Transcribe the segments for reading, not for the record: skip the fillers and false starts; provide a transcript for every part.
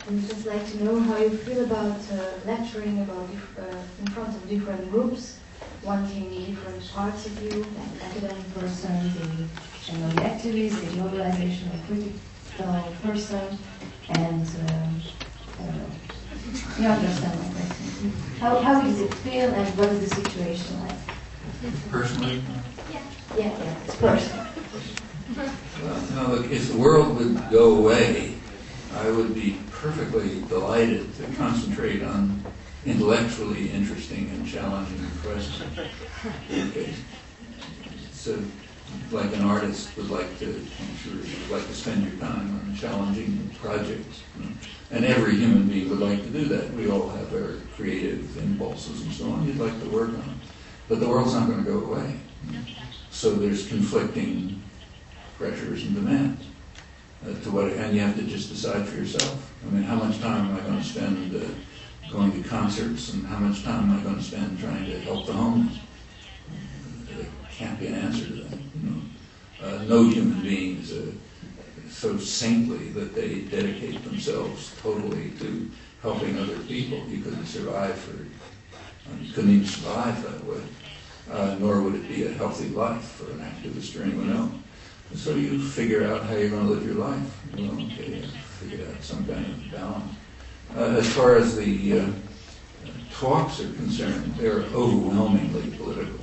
I'd just like to know how you feel about lecturing about in front of different groups, wanting different parts of you, like academic person, the general activist, the globalization, the critical person, and I don't know. You understand my question. How does it feel, and what is the situation like? Personally? Yeah, it's personal. Well, no, look, if the world would go away, I would be perfectly delighted to concentrate on intellectually interesting and challenging questions. Okay. So, like an artist would like to, I'm sure you'd like to spend your time on challenging projects. And every human being would like to do that. We all have our creative impulses and so on. You'd like to work on them. But the world's not going to go away. So there's conflicting pressures and demands. And you have to just decide for yourself. I mean, how much time am I going to spend going to concerts, and how much time am I going to spend trying to help the homeless? There can't be an answer to that. No human being is so saintly that they dedicate themselves totally to helping other people. You couldn't survive you couldn't even survive that way. Nor would it be a healthy life for an activist or anyone else. So you figure out how you're going to live your life. Figure out some kind of balance. As far as the talks are concerned, they're overwhelmingly political.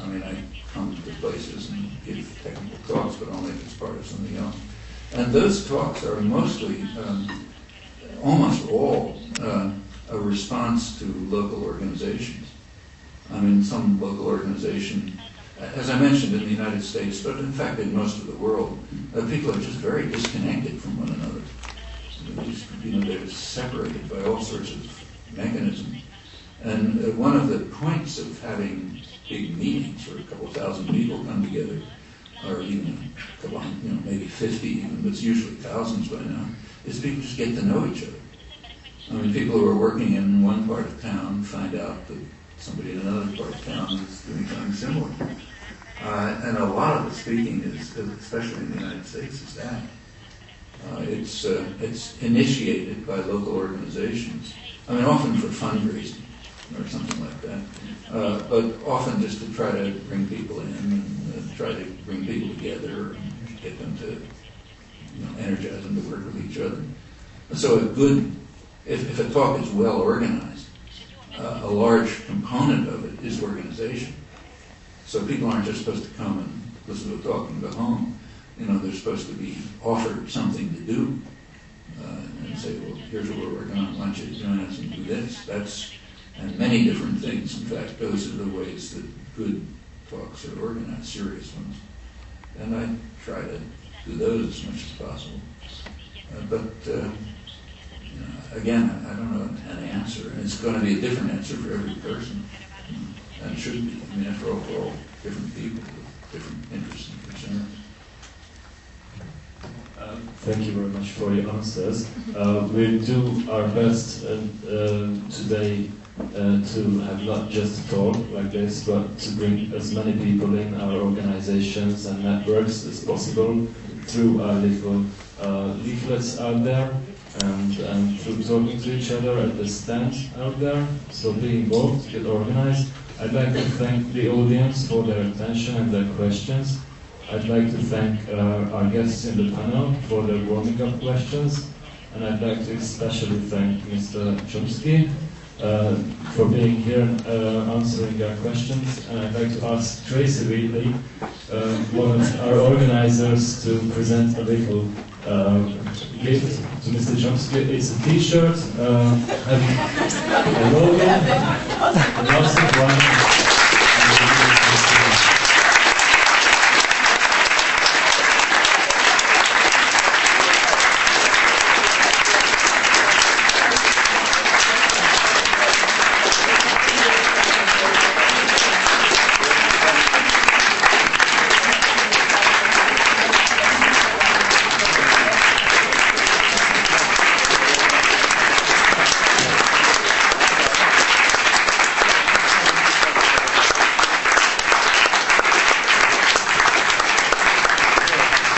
I mean, I come to places and give technical talks, but only if it's part of something else. And those talks are mostly, almost all, a response to local organizations. I mean, some local organization, as I mentioned, in the United States, but in fact in most of the world, people are just very disconnected from one another. They're separated by all sorts of mechanisms. And one of the points of having big meetings where a couple thousand people come together, or even a couple, maybe 50 even, but it's usually thousands by now, is people just get to know each other. I mean, people who are working in one part of town find out that somebody in another part of town is doing something similar. And a lot of the speaking is, especially in the United States, is that. It's initiated by local organizations. I mean, often for fundraising or something like that, but often just to try to bring people in and try to bring people together and get them to, energize them to work with each other. So if a talk is well organized, a large component of it is organization. So people aren't just supposed to come and listen to a talk and go home. They're supposed to be offered something to do and say, well, here's what we're working on. Why don't you join us and do this? And many different things. In fact, those are the ways that good talks are organized, serious ones. And I try to do those as much as possible. Again, I don't know an answer. And it's going to be a different answer for every person. And it should be. I mean, after all, we're all different people with different interests and concerns. Thank you very much for your answers. We'll do our best today to have not just a talk like this, but to bring as many people in our organizations and networks as possible through our little leaflets out there and through talking to each other at the stand out there. So be involved, get organized. I'd like to thank the audience for their attention and their questions. I'd like to thank our guests in the panel for their warming up questions, and I'd like to especially thank Mr. Chomsky for being here and answering our questions. And I'd like to ask Tracy Wheatley, one of our organizers, to present a little gift to Mr. Chomsky. It's a T-shirt having a logo, a massive one.